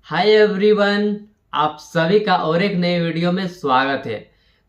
Hi everyone, आप सभी का और एक नए वीडियो में स्वागत है।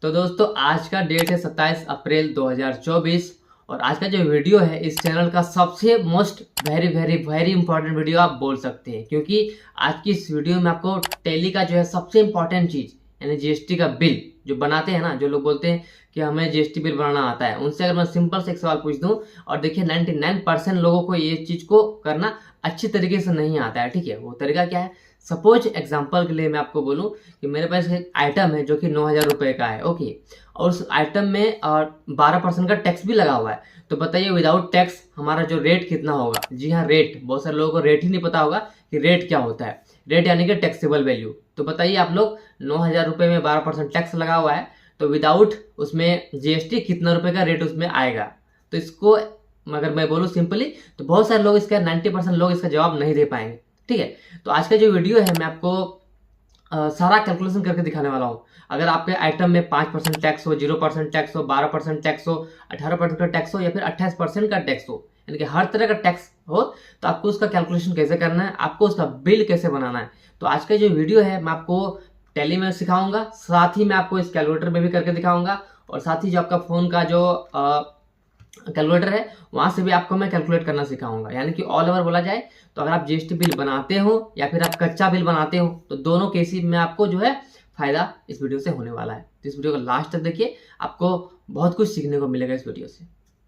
तो दोस्तों, आज का डेट है 27 अप्रैल 2024 और आज का जो वीडियो है इस चैनल का सबसे most very very very important video आप बोल सकते हैं, क्योंकि आज की इस वीडियो में आपको टैली का जो है सबसे इंपॉर्टेंट चीज़ यानी जीएसटी का बिल जो बनाते हैं ना, जो लोग बोलते हैं कि हमें जीएसटी बिल बनाना आता है, उनसे अगर मैं सिंपल से एक सवाल पूछ दूं और देखिए 99% लोगों को ये चीज़ को करना अच्छी तरीके से नहीं आता है। ठीक है, वो तरीका क्या है? सपोज एग्जांपल के लिए मैं आपको बोलूं कि मेरे पास एक आइटम है जो कि 9,000 रुपये का है। ओके, और उस आइटम में 12% का टैक्स भी लगा हुआ है। तो बताइए विदाउट टैक्स हमारा जो रेट कितना होगा? जी हाँ, रेट। बहुत सारे लोगों को रेट ही नहीं पता होगा कि रेट क्या होता है। रेट यानी कि टैक्सेबल वैल्यू। तो बताइए आप लोग, 9,000 रुपये में 12% टैक्स लगा हुआ है, तो विदाउट उसमें जीएसटी कितना रुपए का रेट उसमें आएगा? तो इसको अगर मैं बोलूँ सिंपली, तो बहुत सारे लोग इसका 90% लोग इसका जवाब नहीं दे पाएंगे। ठीक है, तो आज का जो वीडियो है मैं आपको सारा कैलकुलेशन करके दिखाने वाला हूँ। अगर आपके आइटम में 5% टैक्स हो, 0% टैक्स हो, 12% टैक्स हो, 18% का टैक्स हो या फिर 28% का टैक्स हो, यानी कि हर तरह का टैक्स हो, तो आपको उसका कैलकुलेशन कैसे करना है, आपको उसका बिल कैसे बनाना है। तो आज का जो वीडियो है मैं आपको टैली में सिखाऊंगा, साथ ही मैं आपको इस कैलकुलेटर में भी करके दिखाऊंगा, और साथ ही जो आपका फोन का जो कैलकुलेटर है वहां से भी आपको मैं कैलकुलेट करना सिखाऊंगा। यानी कि ऑल ओवर बोला जाए तो अगर आप जीएसटी बिल बनाते हो या फिर आप कच्चा बिल बनाते हो, तो दोनों केसेस में आपको जो है फायदा इस वीडियो से होने वाला है। तो इस वीडियो को लास्ट तक देखिए, आपको बहुत कुछ सीखने को मिलेगा इस वीडियो से।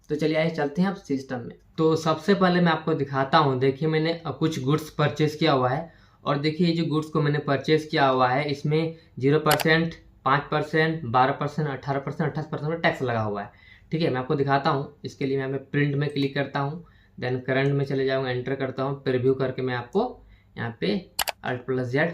तो चलिए आइए चलते हैं अब सिस्टम में। तो सबसे पहले मैं आपको दिखाता हूँ। देखिए, मैंने कुछ गुड्स परचेज किया हुआ है, और देखिए ये जो गुड्स को मैंने परचेज किया हुआ है इसमें 0%, 5%, 12%, 18%, 28% का टैक्स लगा हुआ है। ठीक है, मैं आपको दिखाता हूँ। इसके लिए मैं प्रिंट में क्लिक करता हूँ, देन करंट में चले जाऊँगा, एंटर करता हूँ, प्रीव्यू करके मैं आपको यहाँ पे Alt+Z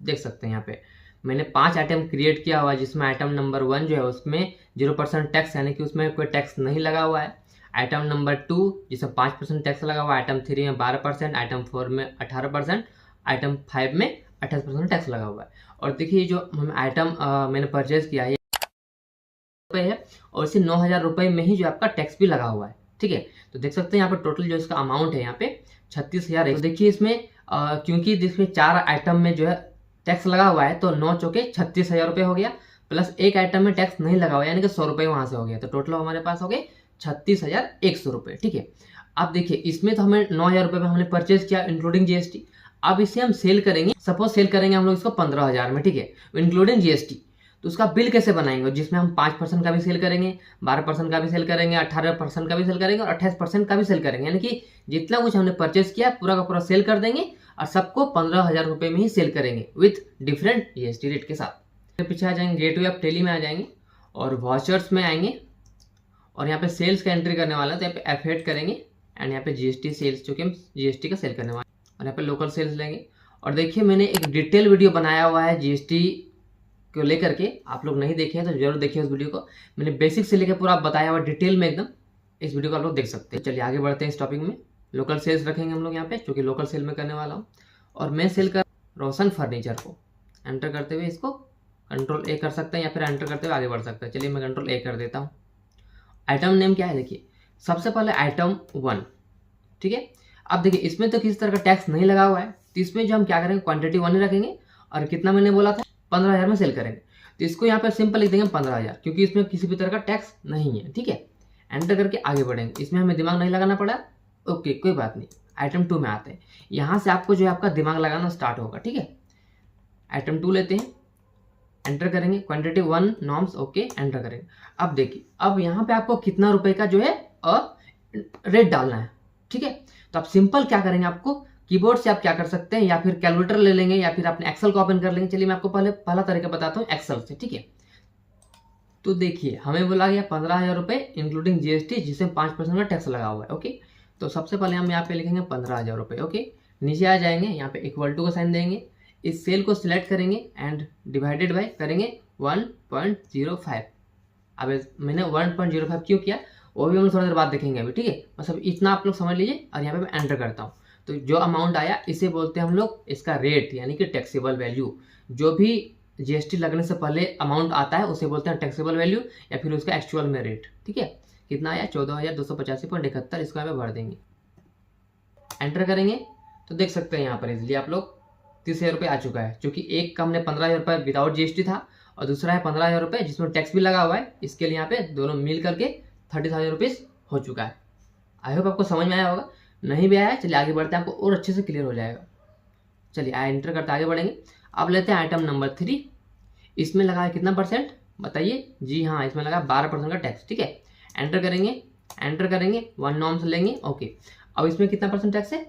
देख सकते हैं। यहाँ पे मैंने 5 आइटम क्रिएट किया हुआ है, जिसमें आइटम नंबर 1 जो है उसमें 0% टैक्स यानी कि उसमें कोई टैक्स नहीं लगा हुआ है। आइटम नंबर 2 जिसमें 5% टैक्स लगा हुआ है, आइटम 3 में 12%, आइटम 4 में 18%, आइटम 5 में 28% टैक्स लगा हुआ है। और देखिए जो आइटम मैंने परचेज किया है है, और इसे 9,000 रुपये में ही जो आपका टैक्स भी लगा हुआ है। ठीक है, तो देख सकते हैं यहाँ पे टोटल जो इसका अमाउंट है यहाँ पे 36,000। तो देखिए इसमें क्योंकि जिसमें 4 आइटम में जो है टैक्स लगा हुआ है, तो 9 चौके 36,000 रुपये हो गया, प्लस एक आइटम में टैक्स नहीं लगा हुआ यानी कि 100 रुपये वहां से हो गया, तो टोटल हमारे पास हो गए 36,100 रुपये। ठीक है, अब देखिए इसमें तो हमें 9,000 रुपये में हमने परचेज किया इंक्लूडिंग जीएसटी। अब इसे हम सेल करेंगे, सपोज सेल करेंगे हम लोग इसको 15,000 में। ठीक है, इंक्लूडिंग जीएसटी। तो उसका बिल कैसे बनाएंगे? जिसमें हम 5% का भी सेल करेंगे, 12% का भी सेल करेंगे, 18% का भी सेल करेंगे और 28% का भी सेल करेंगे, यानी कि जितना कुछ हमने परचेज किया पूरा का पूरा सेल कर देंगे और सबको 15,000 रुपये में ही सेल करेंगे विथ डिफरेंट जीएसटी रेट के साथ। पीछे आ जाएंगे, गेटवे ऑफ टैली में आ जाएंगे और वॉचर्स में आएंगे, और यहाँ पे सेल्स का एंट्री करने वाला है, तो यहाँ पे F8 करेंगे एंड यहाँ पे जीएसटी सेल्स, जो कि हम जीएसटी का सेल करने वाले हैं, और यहाँ पे लोकल सेल्स लेंगे। और देखिए मैंने एक डिटेल वीडियो बनाया हुआ है जीएसटी को लेकर के, आप लोग नहीं देखे हैं तो जरूर देखिए उस वीडियो को। मैंने बेसिक से लेकर पूरा बताया हुआ डिटेल में एकदम, इस वीडियो को आप लोग देख सकते हैं। चलिए आगे बढ़ते हैं इस टॉपिक में। लोकल सेल्स रखेंगे हम लोग यहाँ पे, क्योंकि लोकल सेल में करने वाला हूँ, और मैं सेल कर रोशन फर्नीचर को एंटर करते हुए इसको Ctrl+A कर सकते हैं या फिर एंटर करते हुए आगे बढ़ सकते हैं। चलिए मैं Ctrl+A कर देता हूँ। आइटम नेम क्या है? देखिए सबसे पहले आइटम 1। ठीक है, अब देखिए इसमें तो किसी तरह का टैक्स नहीं लगा हुआ है, तो इसमें जो हम क्या करेंगे, क्वांटिटी 1 ही रखेंगे, और कितना मैंने बोला था 15,000 में सेल करेंगे, तो इसको यहाँ पे सिंपल लिख देंगे 15,000, क्योंकि इसमें किसी भी तरह का टैक्स नहीं है। ठीक है, एंटर करके आगे बढ़ेंगे, इसमें हमें दिमाग नहीं लगाना पड़ा। ओके, कोई बात नहीं। आइटम 2 में आते हैं, यहाँ से आपको जो है आपका दिमाग लगाना स्टार्ट होगा। ठीक है, आइटम 2 लेते हैं, एंटर करेंगे, क्वांटिटी 1 नॉर्म्स, ओके एंटर करेंगे। अब देखिए अब यहाँ पे आपको कितना रुपए का जो है रेट डालना है। ठीक है, तो आप सिंपल क्या करेंगे, आपको कीबोर्ड से आप क्या कर सकते हैं, या फिर कैलकुलेटर ले लेंगे या फिर अपने एक्सेल को ओपन कर लेंगे। चलिए मैं आपको पहला तरीका बताता हूँ एक्सेल से। ठीक है, तो देखिए हमें बोला गया 15,000 रुपये इंक्लूडिंग जीएसटी, जिसमें 5% का टैक्स लगा हुआ है। ओके, तो सबसे पहले हम यहाँ पे लिखेंगे 15,000 रुपये। ओके, नीचे आ जाएंगे, यहाँ पे इक्वल टू का साइन देंगे, इस सेल को सिलेक्ट करेंगे एंड डिवाइडेड बाय करेंगे 1.05। अब मैंने 1.05 क्यों किया वो भी हम थोड़ी देर बाद देखेंगे अभी। ठीक है, मतलब इतना आप लोग समझ लीजिए, और यहाँ पे मैं एंटर करता हूँ, तो जो अमाउंट आया इसे बोलते हैं हम लोग इसका रेट, यानी कि टैक्सेबल वैल्यू। जो भी जीएसटी लगने से पहले अमाउंट आता है उसे बोलते हैं टैक्सेबल वैल्यू, या फिर उसका एक्चुअल में रेट। ठीक है, कितना आया 14,285.71, इसको यहाँ पे भर देंगे, एंटर करेंगे, तो देख सकते हैं यहाँ पर इजिली आप लोग 30,000 रुपये आ चुका है, क्योंकि एक का हमने 15,000 रुपये विदाउट जीएसटी था और दूसरा है 15,000 रुपये जिसमें टैक्स भी लगा हुआ है। इसके लिए यहाँ पे दोनों मिल करके 30,000 रुपीज़ हो चुका है। आई होप आपको समझ में आया होगा। नहीं भी आया है चलिए आगे बढ़ते हैं, आपको और अच्छे से क्लियर हो जाएगा। चलिए एंटर करते आगे बढ़ेंगे। अब लेते हैं आइटम नंबर 3। इसमें लगा है कितना परसेंट बताइए? जी हाँ, इसमें लगा 12% का टैक्स। ठीक है, एंटर करेंगे 1 नॉर्म्स लेंगे। ओके, अब इसमें कितना परसेंट टैक्स है?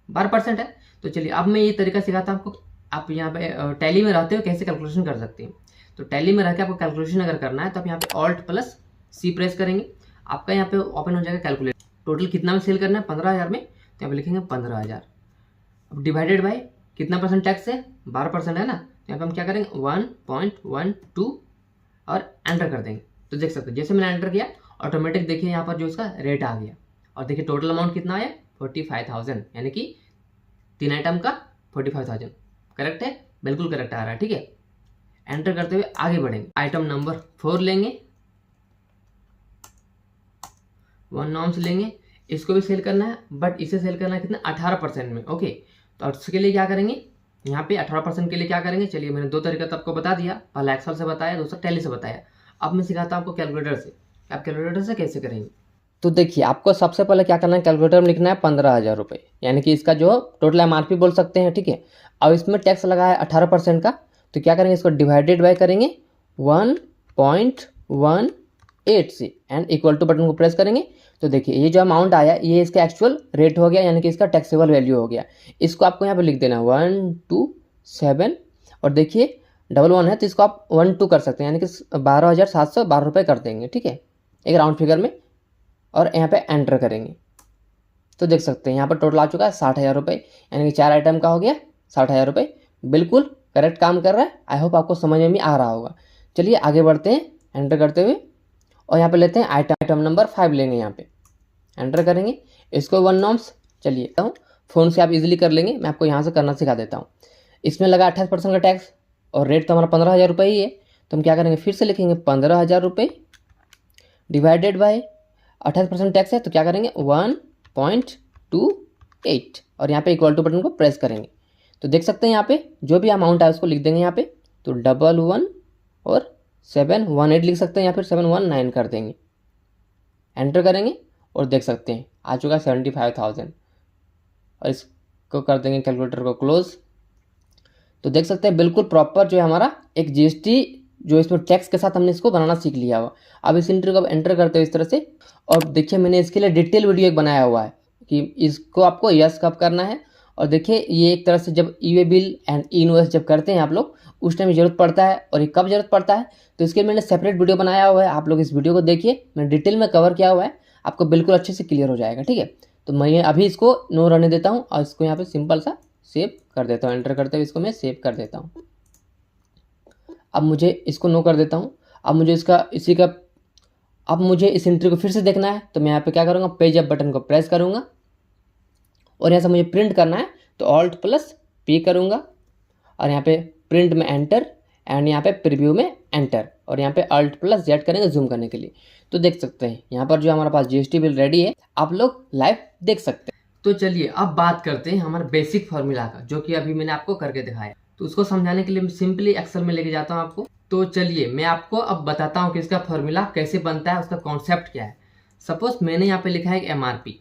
12% है। तो चलिए अब मैं ये तरीका सिखाता हूँ आपको। आप यहाँ पे टैली में रहते हो कैसे कैलकुलेशन कर सकते हैं। तो टैली में रह के आपको कैलकुलेशन अगर करना है तो आप यहाँ पे Alt+C प्रेस करेंगे, आपका यहाँ पे ओपन हो जाएगा कैलकुलेटर। टोटल कितना में सेल करना है? 15,000 में, तो यहाँ पे लिखेंगे 15,000। अब डिवाइडेड बाय कितना परसेंट टैक्स है? 12% है ना, तो यहाँ पे हम क्या करेंगे 1.12 और एंटर कर देंगे। तो देख सकते हैं जैसे मैंने एंटर किया ऑटोमेटिक देखिए यहाँ पर जो इसका रेट आ गया। और देखिए टोटल अमाउंट कितना आया? 45,000, यानी कि 3 आइटम का 45,000। करेक्ट है, बिल्कुल करेक्ट आ रहा है। ठीक है, एंटर करते हुए आगे बढ़ेंगे। आइटम नंबर 4 लेंगे, 1 नॉर्म्स लेंगे। इसको भी सेल करना है, बट इसे सेल करना है कितना? 18% में। ओके, तो उसके लिए क्या करेंगे? यहाँ पे 18% के लिए क्या करेंगे? चलिए मैंने 2 तरीका तो आपको बता दिया, पहला एक्सेल से बताया, दूसरा टैली से बताया। अब मैं सिखाता हूँ आपको कैलकुलेटर से। आप कैलकुलेटर से कैसे करेंगे? तो देखिए आपको सबसे पहले क्या करना है, कैलकुलेटर में लिखना है 15,000 रुपये, यानी कि इसका जो टोटल MRP बोल सकते हैं। ठीक है, अब इसमें टैक्स लगा है 18% का, तो क्या करेंगे इसको डिवाइडेड बाय करेंगे 1.18 से एंड इक्वल टू बटन को प्रेस करेंगे। तो देखिए ये जो अमाउंट आया ये इसका एक्चुअल रेट हो गया, यानी कि इसका टैक्सेबल वैल्यू हो गया। इसको आपको यहाँ पे लिख देना 127 और देखिए 11 है तो इसको आप 12 कर सकते हैं, यानी कि 12,712 रुपये कर देंगे। ठीक है, एक राउंड फिगर में, और यहाँ पे एंटर करेंगे। तो देख सकते हैं यहाँ पर टोटल आ चुका है 60,000 रुपये, यानी कि 4 आइटम का हो गया 60,000 रुपये। बिल्कुल करेक्ट काम कर रहा है। आई होप आपको समझ में भी आ रहा होगा। चलिए आगे बढ़ते हैं एंटर करते हुए, और यहाँ पे लेते हैं आइटम नंबर 5 लेंगे। यहाँ पे एंटर करेंगे, इसको 1 नॉर्म्स। चलिए फ़ोन से आप इजीली कर लेंगे, मैं आपको यहाँ से करना सिखा देता हूँ। इसमें लगा 28% का टैक्स और रेट तो हमारा 15,000 रुपये ही है, तो हम क्या करेंगे फिर से लिखेंगे 15,000 रुपये डिवाइडेड बाय 28% टैक्स है, तो क्या करेंगे 1.28 और यहाँ पे इक्वल टू बटन को प्रेस करेंगे। तो देख सकते हैं यहाँ पे जो भी अमाउंट है उसको लिख देंगे यहाँ पे। तो 11 और 718 लिख सकते हैं, या फिर 719 कर देंगे। एंटर करेंगे और देख सकते हैं आ चुका है 75,000 और इसको कर देंगे कैलकुलेटर को क्लोज। तो देख सकते हैं बिल्कुल प्रॉपर जो है हमारा एक GST जो इसमें टैक्स के साथ हमने इसको बनाना सीख लिया हुआ। अब इस एंट्री को एंटर करते हो इस तरह से, और देखिए मैंने इसके लिए डिटेल वीडियो एक बनाया हुआ है कि इसको आपको यस कब करना है। और देखिए ये एक तरह से जब ई-वे बिल एंड इनवॉइस जब करते हैं आप लोग उस टाइम ज़रूरत पड़ता है, और ये कब ज़रूरत पड़ता है, तो इसके लिए मैंने सेपरेट वीडियो बनाया हुआ है। आप लोग इस वीडियो को देखिए, मैंने डिटेल में कवर किया हुआ है, आपको बिल्कुल अच्छे से क्लियर हो जाएगा। ठीक है, तो मैं अभी इसको नो रहने देता हूँ और इसको यहाँ पर सिंपल सा सेव कर देता हूँ। एंटर करते हुए इसको मैं सेव कर देता हूँ। अब मुझे इसको नो कर देता हूँ। अब मुझे इस एंट्री को फिर से देखना है, तो मैं यहाँ पे क्या करूँगा, पेज अप बटन को प्रेस करूँगा और यहाँ से मुझे प्रिंट करना है तो Alt+P करूँगा और यहाँ पे प्रिंट में एंटर एंड यहाँ पे प्रीव्यू में एंटर और यहाँ पे Alt+Z करेंगे जूम करने के लिए। तो देख सकते हैं यहाँ पर जो हमारे पास GST बिल रेडी है, आप लोग लाइव देख सकते हैं। तो चलिए अब बात करते हैं हमारे बेसिक फार्मूला का, जो कि अभी मैंने आपको करके दिखाया। तो उसको समझाने के लिए मैं सिंपली एक्सेल में लेके जाता हूँ आपको। तो चलिए मैं आपको अब बताता हूँ कि इसका फार्मूला कैसे बनता है, उसका कॉन्सेप्ट क्या है। सपोज मैंने यहाँ पे लिखा है MRP,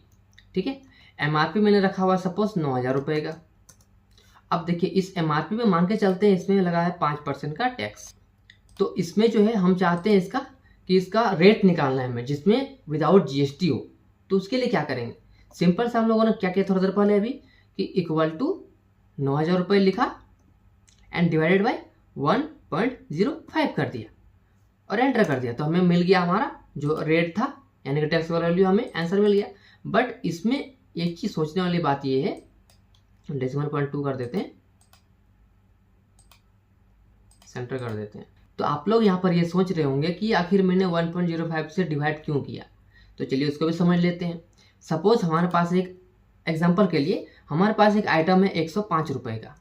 ठीक है, MRP मैंने रखा हुआ सपोज 9,000 रुपये का। अब देखिए इस MRP में मान के चलते हैं इसमें लगा है 5% का टैक्स। तो इसमें जो है हम चाहते हैं इसका रेट निकालना है हमें जिसमें विदाउट GST हो। तो उसके लिए क्या करेंगे, सिंपल से हम लोगों ने क्या किया थोड़ा देर पहले अभी कि इक्वल टू 9,000 रुपये लिखा एंड डिवाइडेड बाय 1.05 कर दिया और एंटर कर दिया। तो हमें मिल गया हमारा जो रेट था, यानी कि टैक्स वाला वैल्यू, हमें आंसर मिल गया। बट इसमें एक चीज सोचने वाली बात ये है, डेसिमल पॉइंट 2 कर देते हैं, सेंटर कर देते हैं। तो आप लोग यहाँ पर ये सोच रहे होंगे कि आखिर मैंने 1.05 से डिवाइड क्यों किया। तो चलिए उसको भी समझ लेते हैं। सपोज हमारे पास एक एग्जांपल के लिए हमारे पास एक आइटम है 105 रुपये का,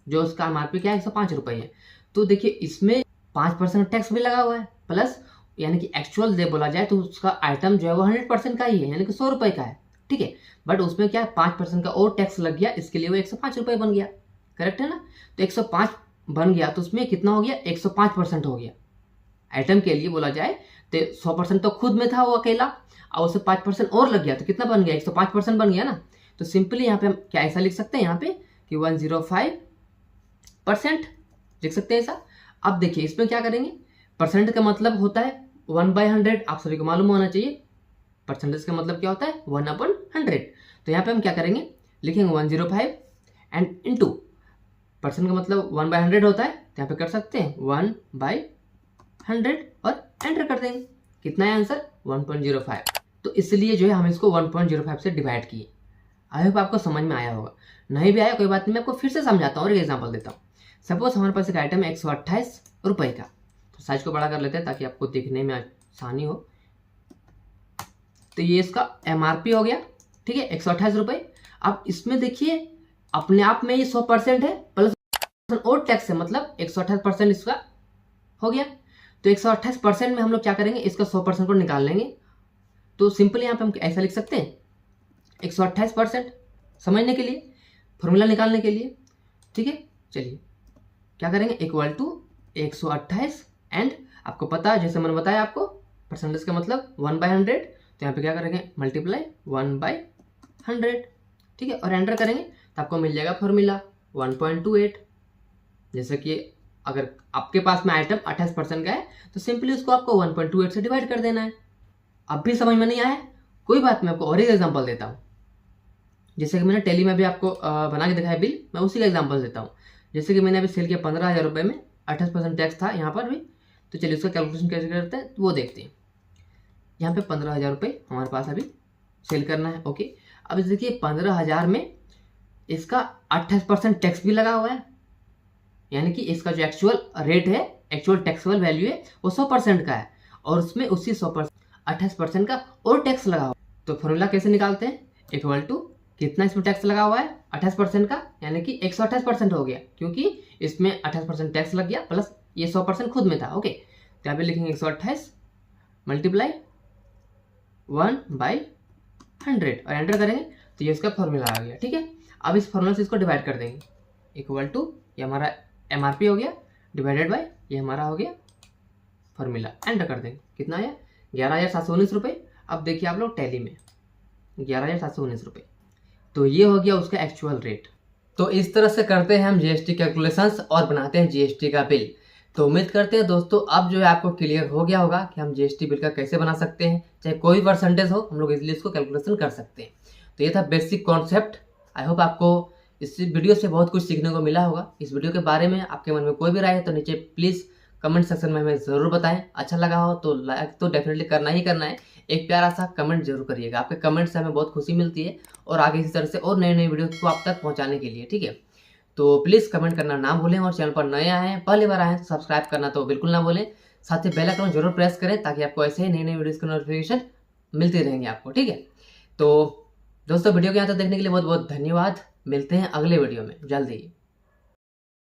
जो उसका MRP क्या है 105 रुपये है। तो देखिए इसमें 5% टैक्स भी लगा हुआ है प्लस, यानी कि एक्चुअल दे बोला जाए तो उसका आइटम जो है वो 100% का ही है, यानी कि 100 रुपये का है। ठीक है, बट उसमें क्या 5% का और टैक्स लग गया, इसके लिए वो 105 रुपये बन गया। करेक्ट है ना। तो 105 बन गया तो उसमें कितना हो गया, 105% हो गया। आइटम के लिए बोला जाए तो 100% तो खुद में था वो अकेला, और उससे 5% और लग गया तो कितना बन गया, 105% बन गया ना। तो सिंपली यहाँ पे हम क्या ऐसा लिख सकते हैं यहाँ पे कि 105% लिख सकते हैं ऐसा। अब देखिए इसमें क्या करेंगे, परसेंट का मतलब होता है 1/100, आप सभी को मालूम होना चाहिए। परसेंटेज का मतलब क्या होता है, 1/100। तो यहाँ पे हम क्या करेंगे, लिखेंगे 105 एंड इंटू परसेंट का मतलब 1/100 होता है, तो यहाँ पे कर सकते हैं 1/100 और एंटर कर देंगे। कितना है आंसर, 1.05। तो इसलिए जो है हम इसको 1.05 से डिवाइड किए। आई होप आपको समझ में आया होगा, नहीं भी आया कोई बात नहीं, मैं आपको फिर से समझाता हूँ और एक एग्जाम्पल देता हूँ। सपोज हमारे पास एक आइटम है 128 रुपये का, तो साइज को बड़ा कर लेते हैं ताकि आपको देखने में आसानी हो। तो ये इसका MRP हो गया, ठीक है, 128 रुपये। अब इसमें देखिए अपने आप में ये 100% है, प्लस और टैक्स है, मतलब 128% इसका हो गया। तो 128% में हम लोग क्या करेंगे, इसका 100% को निकाल लेंगे। तो सिंपली यहाँ पे हम ऐसा लिख सकते हैं 128% समझने के लिए, फॉर्मूला निकालने के लिए, ठीक है। चलिए क्या करेंगे, इक्वल टू 128 एंड आपको पता है जैसे मैंने बताया आपको परसेंटेज का मतलब 1/100, तो यहाँ पे क्या करेंगे मल्टीप्लाई 1/100, ठीक है, और एंटर करेंगे तो आपको मिल जाएगा फॉर्मूला 1.28। जैसे कि अगर आपके पास में आइटम 28% का है तो सिंपली उसको आपको 1.28 से डिवाइड कर देना है। अब भी समझ में नहीं आया कोई बात, मैं आपको और एक एग्जांपल देता हूँ। जैसे कि मैंने टैली में भी आपको बना के दिखाया बिल, मैं उसी का एग्जांपल देता हूँ। जैसे कि मैंने अभी सेल किया 15,000 रुपये में, 28% टैक्स था यहाँ पर भी। तो चलिए उसका कैलकुलेशन कैसे करते हैं वो देखते हैं। यहाँ पे 15,000 रुपये हमारे पास अभी सेल करना है, ओके। अब देखिए 15,000 में इसका 28% टैक्स भी लगा हुआ है, यानी कि इसका जो एक्चुअल रेट है, एक्चुअल टैक्सेबल वैल्यू है वो 100% का है, और उसमें उसी 100% 28% का और टैक्स लगा हुआ है। तो फॉर्मूला कैसे निकालते हैं, इक्वल टू कितना इसमें टैक्स लगा हुआ है 28% का, यानी कि 128% हो गया, क्योंकि इसमें 28% टैक्स लग गया, प्लस ये 100% खुद में था, ओके। तो यहाँ पे लिखेंगे 128 मल्टीप्लाई 1/100 और एंटर करेंगे तो ये इसका फॉर्मूला आ गया, ठीक है। अब इस फॉर्मूला से इसको डिवाइड कर देंगे, इक्वल टू ये हमारा MRP हो गया डिवाइडेड बाय ये हमारा हो गया फॉर्मूला, एंटर कर देंगे। कितना आया, 11,719 रुपये। अब देखिए आप लोग टैली में 11,719 रुपये, तो ये हो गया उसका एक्चुअल रेट। तो इस तरह से करते हैं हम GST कैलकुलेशंस और बनाते हैं GST का बिल। तो उम्मीद करते हैं दोस्तों अब जो है आपको क्लियर हो गया होगा कि हम GST बिल का कैसे बना सकते हैं, चाहे कोई परसेंटेज हो हम लोग इजीली इसको कैलकुलेशन कर सकते हैं। तो ये था बेसिक कॉन्सेप्ट। आई होप आपको इस वीडियो से बहुत कुछ सीखने को मिला होगा। इस वीडियो के बारे में आपके मन में कोई भी राय है तो नीचे प्लीज़ कमेंट सेक्शन में हमें ज़रूर बताएं। अच्छा लगा हो तो लाइक तो डेफिनेटली करना ही करना है, एक प्यारा सा कमेंट जरूर करिएगा। आपके कमेंट से हमें बहुत खुशी मिलती है और आगे इसी तरह से और नए नए वीडियो को आप तक पहुंचाने के लिए, ठीक है। तो प्लीज़ कमेंट करना ना भूलें, और चैनल पर नए आए हैं, पहली बार आए हैं तो सब्सक्राइब करना तो बिल्कुल ना भूलें। साथ ही बेल आइकन जरूर प्रेस करें ताकि आपको ऐसे ही नई नई वीडियोज़ की नोटिफिकेशन मिलती रहेंगे आपको, ठीक है। तो दोस्तों वीडियो को यहाँ तक देखने के लिए बहुत बहुत धन्यवाद। मिलते हैं अगले वीडियो में जल्दी ही।